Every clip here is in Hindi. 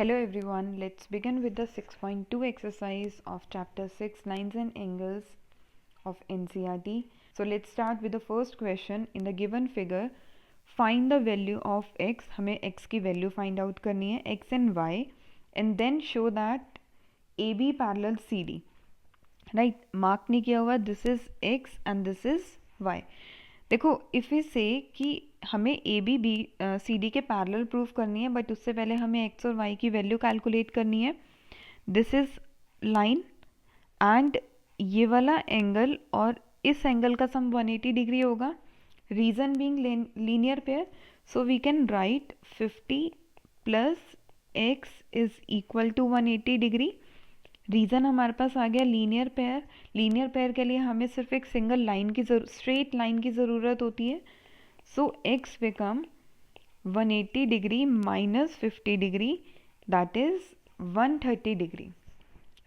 Hello everyone, let's begin with the 6.2 exercise of chapter 6 lines and angles of NCERT. So let's start with the first question. In the given figure, find the value of x. हमें x की value find out करनी है, x and y, and then show that AB parallel CD. Right, mark नहीं किया हुआ, this is x and this is y. देखो इफ़ वी से कि हमें A B B C D के पैरेलल प्रूफ करनी है, बट उससे पहले हमें एक्स और वाई की वैल्यू कैलकुलेट करनी है. दिस इज़ लाइन एंड ये वाला एंगल और इस एंगल का सम 180 डिग्री होगा. Reason being linear pair, so we can write 50 plus x is equal to 180 degree. Reason हमारे पास आ गया लीनियर पेयर. लीनियर पेयर के लिए हमें सिर्फ एक सिंगल लाइन की स्ट्रेट लाइन की ज़रूरत होती है. So x become 180 degree minus 50 degree, that is 130 degree.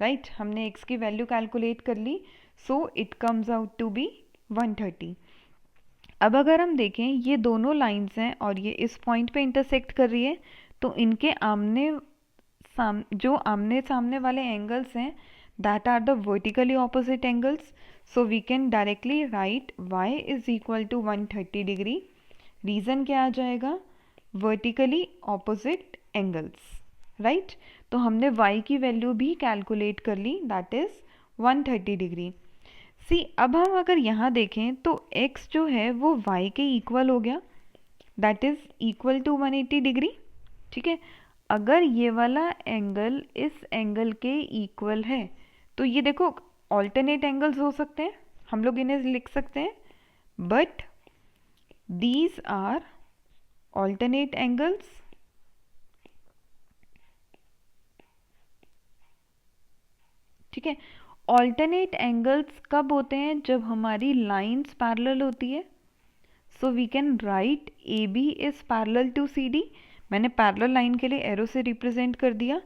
Right, हमने एक्स की वैल्यू कैलकुलेट कर ली, so it comes out to be 130. अब अगर हम देखें ये दोनों लाइंस हैं और ये इस पॉइंट पे इंटरसेक्ट कर रही है, तो इनके जो आमने सामने वाले एंगल्स हैं that are the vertically opposite angles. So we can directly write y is equal to 130 degree. Reason क्या आ जाएगा? Vertically opposite angles. राइट, तो हमने y की वैल्यू भी कैलकुलेट कर ली, दैट इज़ 130 डिग्री. सी अब हम अगर यहाँ देखें तो x जो है वो y के इक्वल हो गया, that is equal to 180 degree. ठीक है, अगर ये वाला एंगल इस एंगल के इक्वल है तो ये देखो ऑल्टरनेट एंगल्स हो सकते हैं, हम लोग इन्हें लिख सकते हैं, but these are alternate angles. ठीक है, ऑल्टरनेट एंगल्स कब होते हैं? जब हमारी लाइंस पैरेलल होती है. So we can write A B is parallel to C D. मैंने पैरेलल लाइन के लिए एरो से रिप्रेजेंट कर दिया.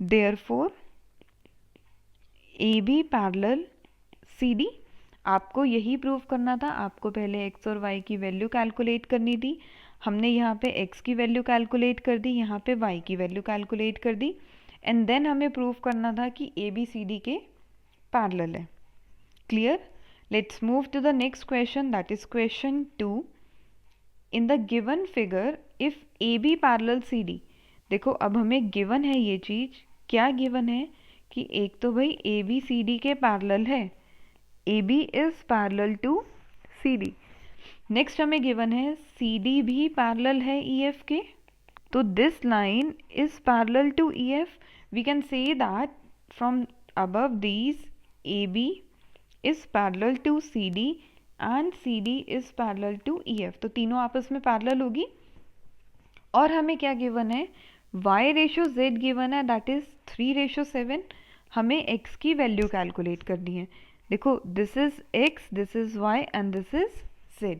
Therefore A B parallel C D. आपको यही प्रूव करना था. आपको पहले एक्स और वाई की वैल्यू कैलकुलेट करनी थी. हमने यहाँ पे एक्स की वैल्यू कैलकुलेट कर दी, यहाँ पे वाई की वैल्यू कैलकुलेट कर दी, एंड देन हमें प्रूव करना था कि ए बी सी डी के पैरेलल है. Clear? Let's move to the next question, that is question 2. In the given figure if A B parallel C D. देखो अब हमें गिवन है ये चीज़. क्या गिवन है? कि एक तो भाई ए बी सी डी के पैरेलल है, A B is parallel to C D. Next हमें गिवन है सी डी भी पैरेलल है ई एफ के. तो this line is parallel to E F. We can say that from above these A B is parallel to C D and C D is parallel to E F. तो तीनों आपस में पैरेलल होगी. और हमें क्या गिवन है? y रेशो z गिवन है, दैट इज़ 3:7. हमें x की वैल्यू कैलकुलेट करनी है. देखो this is x, this is y and this is z.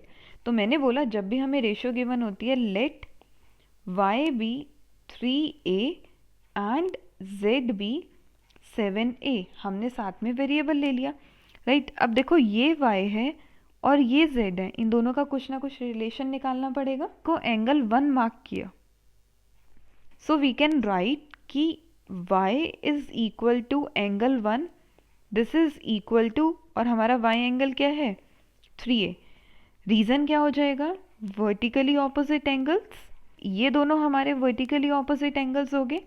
तो मैंने बोला जब भी हमें रेशो गिवन होती है let y be 3a and z be 7a. हमने साथ में वेरिएबल ले लिया. राइट, अब देखो ये y है और ये z है, इन दोनों का कुछ ना कुछ रिलेशन निकालना पड़ेगा. को एंगल 1 मार्क किया, सो वी कैन राइट कि y is equal to angle 1, this is equal to, और हमारा y एंगल क्या है? 3a. रीज़न क्या हो जाएगा? Vertically opposite angles. ये दोनों हमारे वर्टिकली ऑपोजिट एंगल्स हो गए.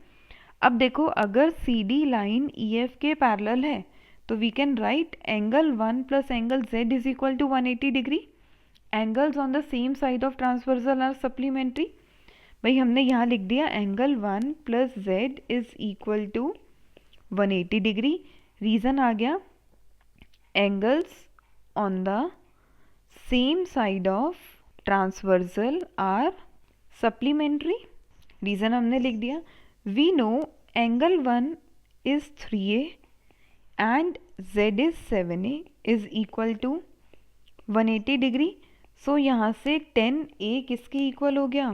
अब देखो अगर C D line E F के पैरेलल है तो we can write angle 1 plus angle z is equal to 180 degree. Angles on the same side of transversal are supplementary. भाई हमने यहाँ लिख दिया angle 1 plus z is equal to 180 degree. Reason आ गया angles on the same side of transversal are supplementary. Reason हमने लिख दिया. We know angle 1 is 3a and z is 7a is equal to 180 degree. So यहाँ से 10a किसके इक्वल हो गया?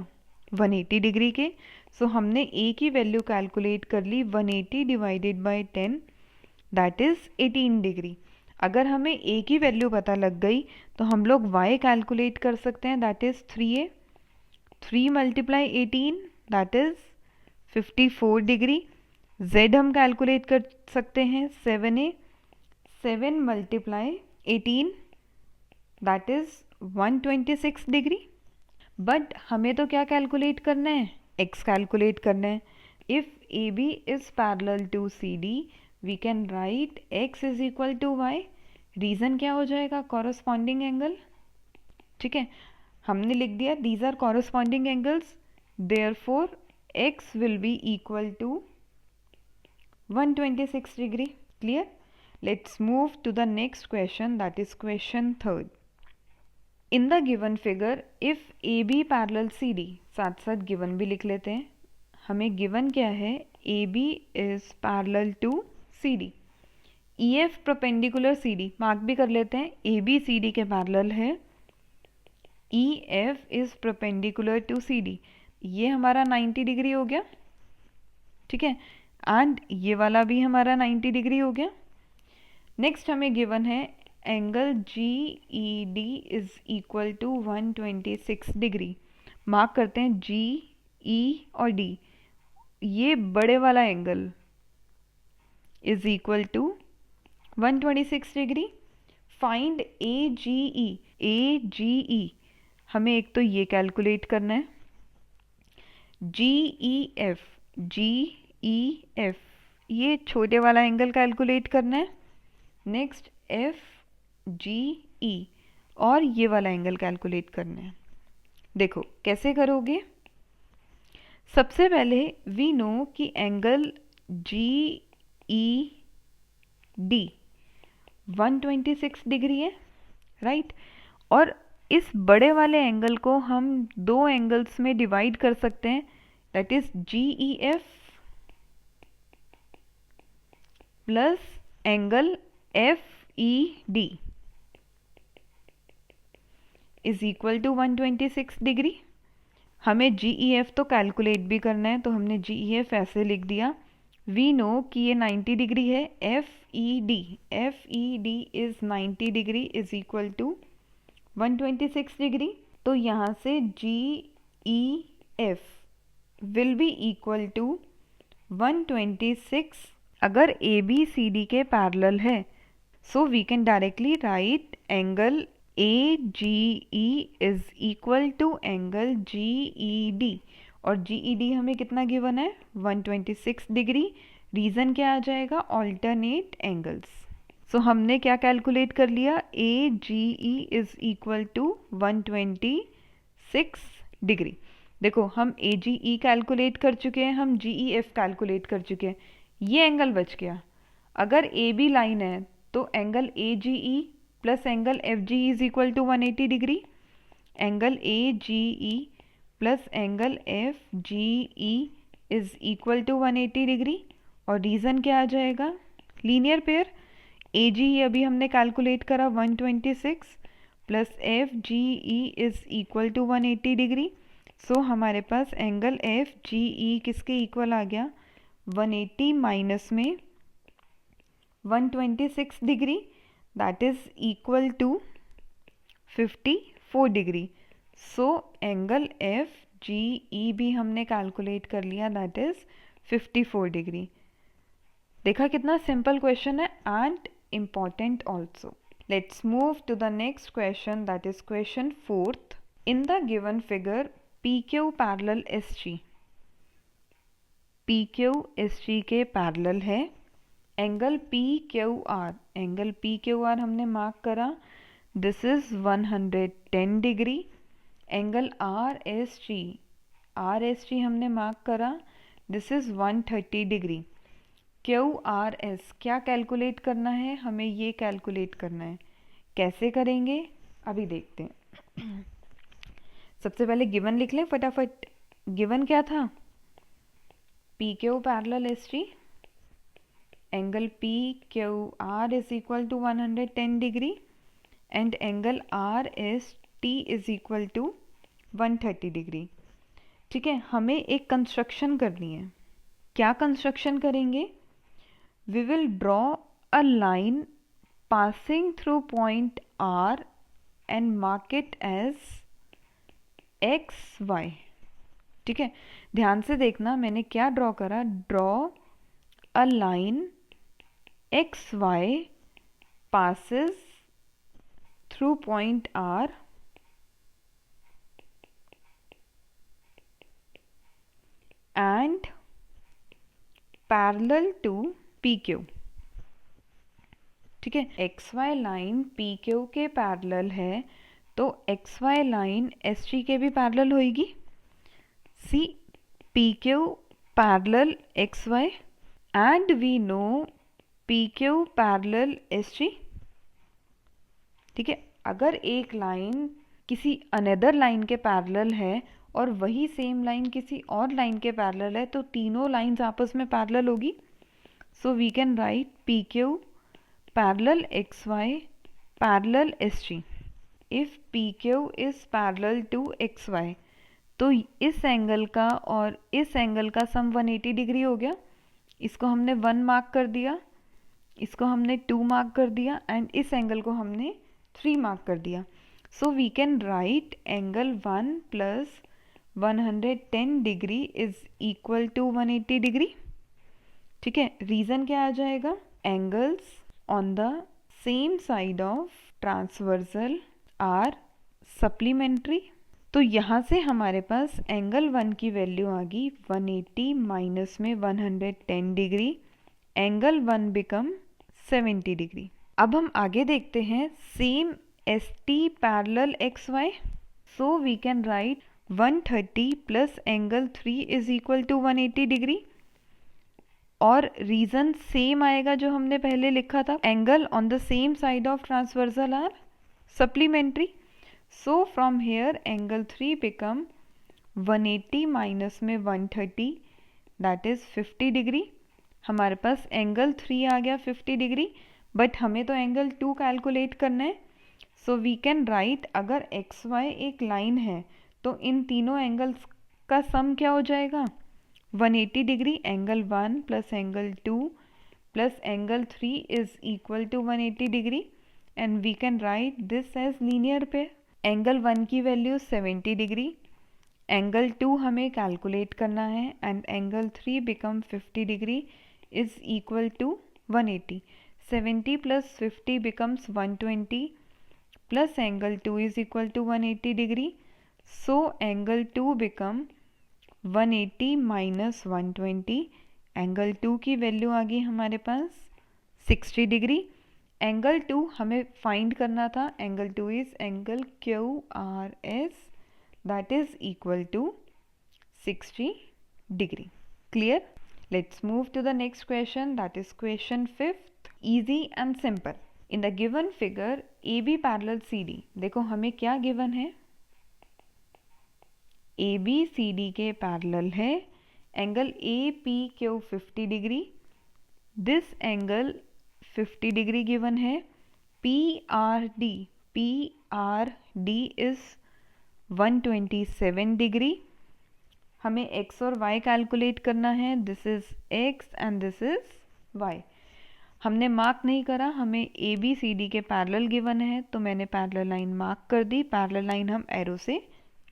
180 डिग्री के. सो हमने a की वैल्यू कैलकुलेट कर ली, 180 divided by 10, that is 18 degree. अगर हमें a की वैल्यू पता लग गई तो हम लोग y कैलकुलेट कर सकते हैं, that is 3a. 3 multiply 18, that is 54 degree. Z हम कैलकुलेट कर सकते हैं 7A, 7 multiply 18 that is 126 degree. But हमें तो क्या कैलकुलेट करना है, x कैलकुलेट करना है। If AB is parallel to CD we can write x is equal to y। Reason क्या हो जाएगा, कॉरस्पॉन्डिंग एंगल। ठीक है, हमने लिख दिया these are corresponding angles, therefore x will be equal to 126 degree. Clear? Let's move to the next question that is question third. In the given figure if A B parallel C D, साथ साथ गिवन भी लिख लेते हैं। हमें गिवन क्या है, A B is parallel to C D, E F perpendicular C D, mark भी कर लेते हैं, ए बी सी डी के पैरेलल है, E F is perpendicular to C D, ये हमारा 90 डिग्री हो गया। ठीक है, एंड ये वाला भी हमारा 90 डिग्री हो गया। नेक्स्ट हमें गिवन है angle G E D is equal to 126 degree. Mark करते हैं जी ई और डी, ये बड़े वाला angle is equal to 126 degree. Find A G E, A G E हमें एक तो ये कैलकुलेट करना है, जी E F, G E F ये छोटे वाला एंगल कैलकुलेट करना है। नेक्स्ट एफ जी ई और ये वाला एंगल कैलकुलेट करना है। देखो कैसे करोगे, सबसे पहले वी नो कि angle G E D 126 degree है, राइट? और इस बड़े वाले एंगल को हम दो एंगल्स में डिवाइड कर सकते हैं, that is G E F plus angle F E D is equal to 126 degree. हमें जी ई एफ तो कैलकुलेट भी करना है, तो हमने जी ई एफ ऐसे लिख दिया। वी नो कि ये 90 डिग्री है, F E D is 90 degree is equal to 126 degree. तो यहाँ से G E F will be equal to 126। अगर ए बी सी डी के पैरेलल है, so we can directly write angle A G E is equal to angle G E D, और जी ई डी हमें कितना गिवन है, 126 डिग्री। रीज़न क्या आ जाएगा, ऑल्टरनेट एंगल्स। सो हमने क्या कैलकुलेट कर लिया, A G E is equal to 126 degree. देखो हम ए जी ई कैलकुलेट कर चुके हैं, हम जी ई एफ कैलकुलेट कर चुके हैं, ये एंगल बच गया। अगर ए बी लाइन है तो angle A G E plus angle F G is equal to 180 degree, angle A G E plus angle F G E is equal to 180 degree. और रीज़न क्या आ जाएगा, लीनियर पेयर। ए जी ई अभी हमने कैलकुलेट करा 126 plus F G E is equal to 180 degree. So हमारे पास एंगल एफ जी ई किसके इक्वल आ गया, 180 माइनस में 126 degree, that is equal to 54 degree. So angle F G E भी हमने कैलकुलेट कर लिया, दैट इज 54 डिग्री। देखा कितना सिंपल क्वेश्चन है and important also. Let's move to the next question that is question fourth. In the given figure P Q parallel S G, P Q S G के पैरेलल है। Angle P Q R, angle P Q R हमने मार्क करा, this is 110 degree. Angle R S G हमने मार्क करा, this is 130 degree. Q R S क्या कैलकुलेट करना है, हमें ये कैलकुलेट करना है। कैसे करेंगे अभी देखते हैं। सबसे पहले गिवन लिख लें फटाफट। गिवन क्या था, P Q parallel S G, angle P Q R is equal to 110 degree and angle R S T is equal to 130 degree. ठीक है, हमें एक कंस्ट्रक्शन करनी है। क्या कंस्ट्रक्शन करेंगे, we will draw a line passing through point R and mark it as X Y. ठीक है, ध्यान से देखना मैंने क्या ड्रॉ करा, draw a line X Y passes through point R and parallel to PQ। ठीक है, X Y line P Q के पैरेलल है तो X Y line S T के भी पैरेलल होगी। See P Q parallel X Y and we know P Q parallel S T. ठीक है, अगर एक लाइन किसी अनदर लाइन के पैरेलल है और वही सेम लाइन किसी और लाइन के पैरेलल है तो तीनों लाइंस आपस में पैरेलल होगी। So we can write P Q parallel X Y parallel S T. If P Q is parallel to X Y तो इस एंगल का और इस एंगल का सम 180 डिग्री हो गया। इसको हमने 1 मार्क कर दिया, इसको हमने 2 मार्क कर दिया एंड इस एंगल को हमने 3 मार्क कर दिया। So we can write angle 1 plus 110 degree is equal to 180 degree. ठीक है, रीज़न क्या आ जाएगा, angles on the same side of transversal are supplementary. तो यहाँ से हमारे पास एंगल 1 की वैल्यू आ गई 180 माइनस में 110 डिग्री, एंगल 1 बिकम 70 डिग्री। अब हम आगे देखते हैं same S T parallel X Y. So we can write 130 plus angle 3 is equal to 180 degree और रीजन सेम आएगा जो हमने पहले लिखा था, angle on the same side of transversal are supplementary. So from here angle 3 become 180 minus में 130 दैट इज 50 डिग्री। हमारे पास एंगल 3 आ गया 50 डिग्री, बट हमें तो एंगल 2 कैलकुलेट करना है। सो वी कैन राइट अगर एक्स वाई एक लाइन है तो इन तीनों एंगल्स का सम क्या हो जाएगा, 180 degree, angle 1 plus angle 2 plus angle 3 is equal to 180 degree and we can write this as linear pair. Angle 1 की वैल्यू 70 डिग्री, एंगल 2 हमें कैलकुलेट करना है and angle 3 become 50 degree is equal to 180। 70 plus 50 becomes 120 plus angle 2 is equal to 180 degree. So angle 2 become 180 minus 120। Angle 2 की वैल्यू आ गई हमारे पास 60 डिग्री। एंगल 2 हमें फाइंड करना था, angle 2 is angle Q R S that is equal to 60 degree. Clear? Let's move to the next question, that is question 5th, easy and simple। In the given figure AB parallel CD, देखो हमें क्या गिवन है, AB CD के पैरेलल है, angle APQ 50 degree, this angle 50 degree given है, PRD इज 127 डिग्री। हमें x और y कैलकुलेट करना है, this is x and this is y। हमने मार्क नहीं करा, हमें ए बी सी डी के पैरेलल गिवन है तो मैंने पैरेलल लाइन मार्क कर दी। पैरेलल लाइन हम एरो से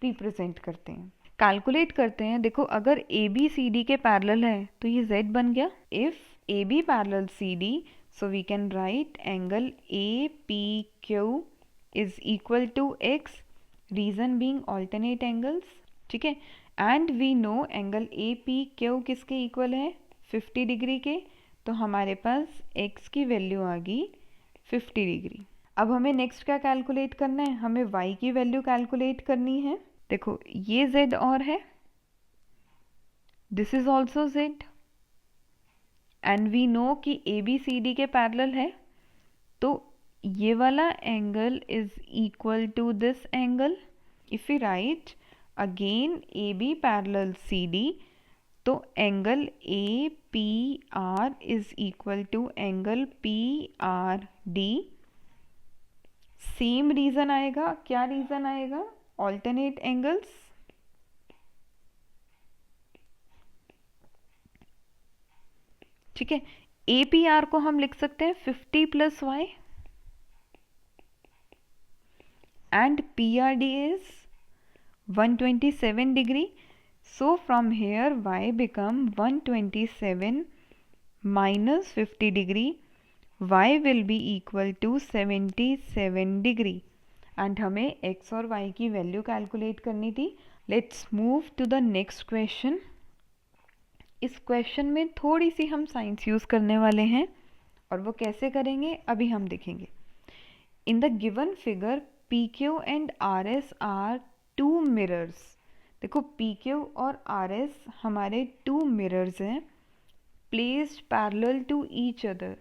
रिप्रेजेंट करते हैं। कैलकुलेट करते हैं, देखो अगर ए बी सी डी के पैरेलल है तो ये z बन गया। If A B parallel C D so we can write angle A P Q is equal to x, reason being alternate angles. ठीक है, and we know angle A P Q किसके इक्वल है, 50 डिग्री के, तो हमारे पास x की वैल्यू आ गई 50 डिग्री। अब हमें नेक्स्ट क्या कैलकुलेट करना है, हमें y की वैल्यू कैलकुलेट करनी है। देखो ये z और है, this is also z and we know कि ए बी सी डी के पैरेलल है तो ये वाला angle is equal to this angle. If we write again A B parallel C D तो angle A P R is equal to angle P R D. Same reason आएगा, क्या रीजन आएगा, ऑल्टरनेट एंगल्स। ठीक है, ए पी आर को हम लिख सकते हैं 50 plus y and P R D is 127 degree. So from here y become 127 minus 50 degree, y will be equal to 77 degree and हमें x और y की वैल्यू कैलकुलेट करनी थी। Let's move to the next question. इस क्वेश्चन में थोड़ी सी हम साइंस यूज़ करने वाले हैं और वो कैसे करेंगे अभी हम देखेंगे। In the given figure PQ and RS are two mirrors. देखो PQ और RS हमारे टू मिरर्स हैं, placed parallel to each other.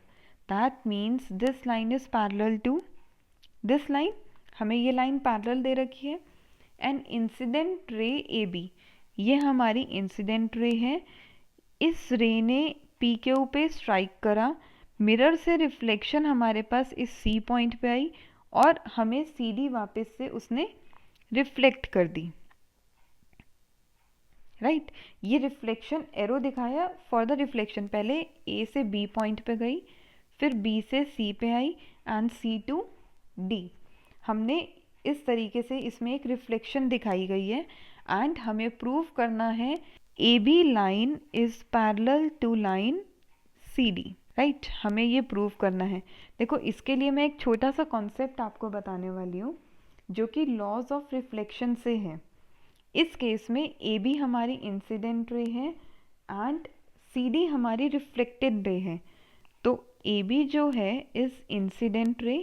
That means this line is parallel to this line, हमें ये लाइन पैरेलल दे रखी है। एंड इंसिडेंट रे AB, ये हमारी इंसिडेंट रे है। इस रे ने PQ पे स्ट्राइक करा, मिरर से रिफ्लेक्शन हमारे पास इस C पॉइंट पे आई और हमें CD वापस से उसने रिफ्लेक्ट कर दी। राइट ये रिफ्लेक्शन एरो दिखाया फॉर द रिफ्लेक्शन, पहले A से B पॉइंट पे गई, फिर B से C पे आई एंड C टू D। हमने इस तरीके से इसमें एक रिफ्लेक्शन दिखाई गई है एंड हमें प्रूव करना है AB line is parallel to line CD। Right हमें ये प्रूव करना है। देखो इसके लिए मैं एक छोटा सा कॉन्सेप्ट आपको बताने वाली हूँ जो कि लॉज ऑफ रिफ्लेक्शन से है। इस केस में AB हमारी इंसिडेंट रे है एंड CD हमारी रिफ्लेक्टेड रे है। तो AB जो है is incident ray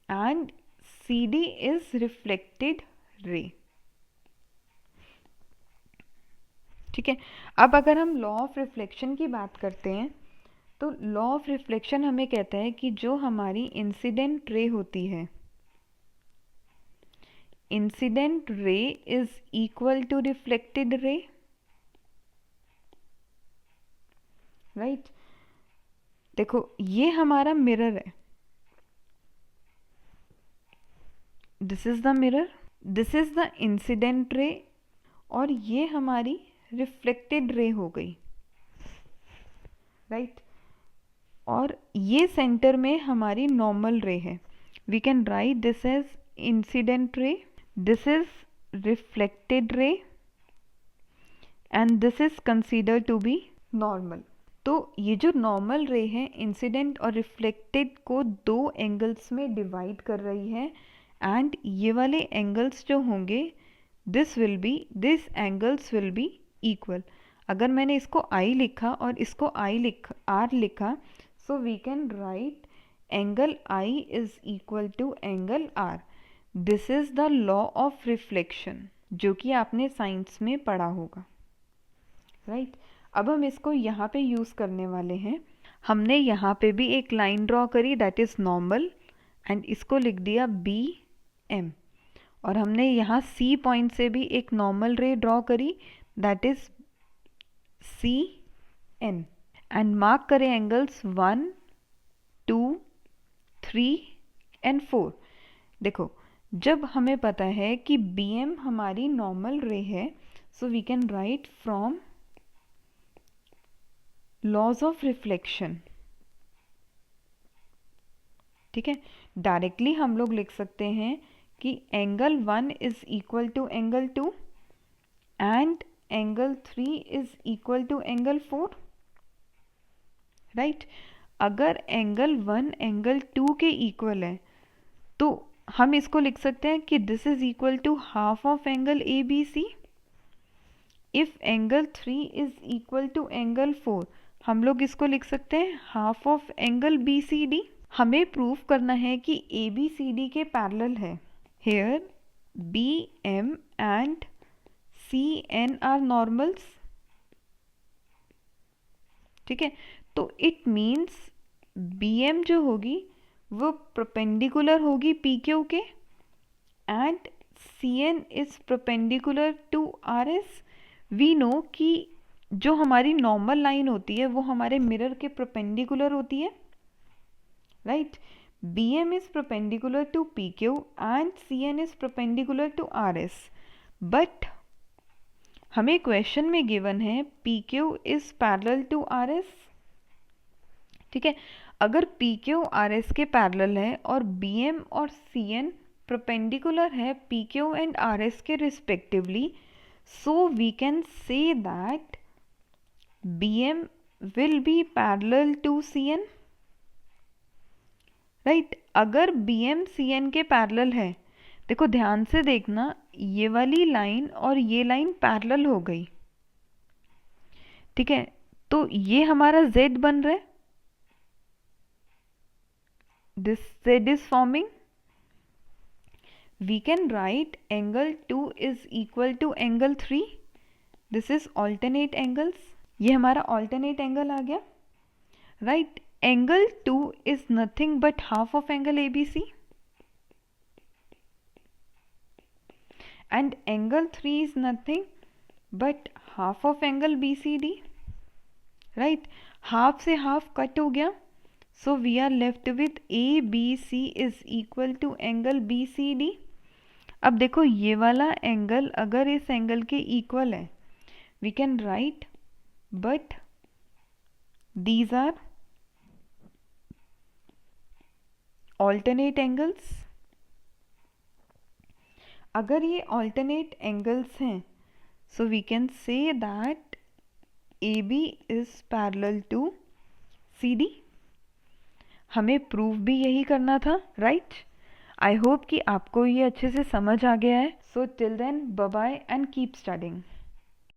and CD is reflected रे। ठीक है, अब अगर हम लॉ ऑफ रिफ्लेक्शन की बात करते हैं तो लॉ ऑफ रिफ्लेक्शन हमें कहता है कि जो हमारी इंसिडेंट रे होती है, incident ray is equal to reflected ray. Right देखो ये हमारा मिरर है, this is the mirror, this is the incident ray और ये हमारी रिफ्लेक्टेड रे हो गई। राइट और ये सेंटर में हमारी नॉर्मल रे है। We can write this as incident ray, this is reflected ray and this is considered to be normal. तो ये जो नॉर्मल रे है इंसिडेंट और रिफ्लेक्टेड को दो एंगल्स में डिवाइड कर रही है एंड ये वाले एंगल्स जो होंगे this angles will be equal. अगर मैंने इसको I लिखा और इसको R लिखा, so we can write angle I is equal to angle R। This is the law of reflection जो कि आपने साइंस में पढ़ा होगा। राइट अब हम इसको यहाँ पे यूज़ करने वाले हैं। हमने यहाँ पे भी एक लाइन ड्रॉ करी दैट इज़ नॉर्मल एंड इसको लिख दिया BM और हमने यहाँ C पॉइंट से भी एक नॉर्मल रे ड्रॉ करी that is CN and mark करें एंगल्स 1, 2, 3 एंड 4। देखो जब हमें पता है कि BM हमारी नॉर्मल रे है, so we can write from laws of reflection. ठीक है, डायरेक्टली हम लोग लिख सकते हैं कि angle 1 is equal to angle 2 and angle 3 is equal to angle 4। Right अगर एंगल 1 एंगल 2 के इक्वल है तो हम इसको लिख सकते हैं कि this is equal to half of angle ABC। If angle 3 is equal to angle 4, हम लोग इसको लिख सकते हैं हाफ ऑफ एंगल BCD। हमें प्रूफ करना है कि ABCD के पैरेलल है। Here BM and CN are normals। ठीक है, तो इट मीन्स BM जो होगी वो परपेंडिकुलर होगी PQ के and CN is perpendicular to RS। We know कि जो हमारी नॉर्मल लाइन होती है वो हमारे मिरर के परपेंडिकुलर होती है। Right BM is perpendicular to PQ and CN is perpendicular to RS, but हमें क्वेश्चन में गिवन है PQ is parallel to RS। ठीक है, अगर PQ RS के पैरेलल है और BM और CN परपेंडिकुलर है P Q and R S के respectively, so we can say that B M will be parallel to C N, right. अगर बी एम सी एन के पैरेलल है, देखो ध्यान से देखना, ये वाली लाइन और ये लाइन पैरेलल हो गई, ठीक है, तो ये हमारा z बन रहा है, this z is forming, we can write angle 2 is equal to angle 3, this is alternate angles, ये हमारा ऑल्टरनेट एंगल आ गया, right. Angle 2 is nothing but half of angle ABC and angle 3 is nothing but half of angle BCD, right। Half से हाफ कट हो गया, so we are left with ABC is equal to angle BCD। अब देखो ये वाला एंगल अगर इस एंगल के इक्वल है, we can write but these are alternate angles। अगर ये alternate angles हैं, so we can say that AB is parallel to CD। हमें प्रूफ भी यही करना था, राइट। आई होप कि आपको ये अच्छे से समझ आ गया है। So till then bye bye and keep studying.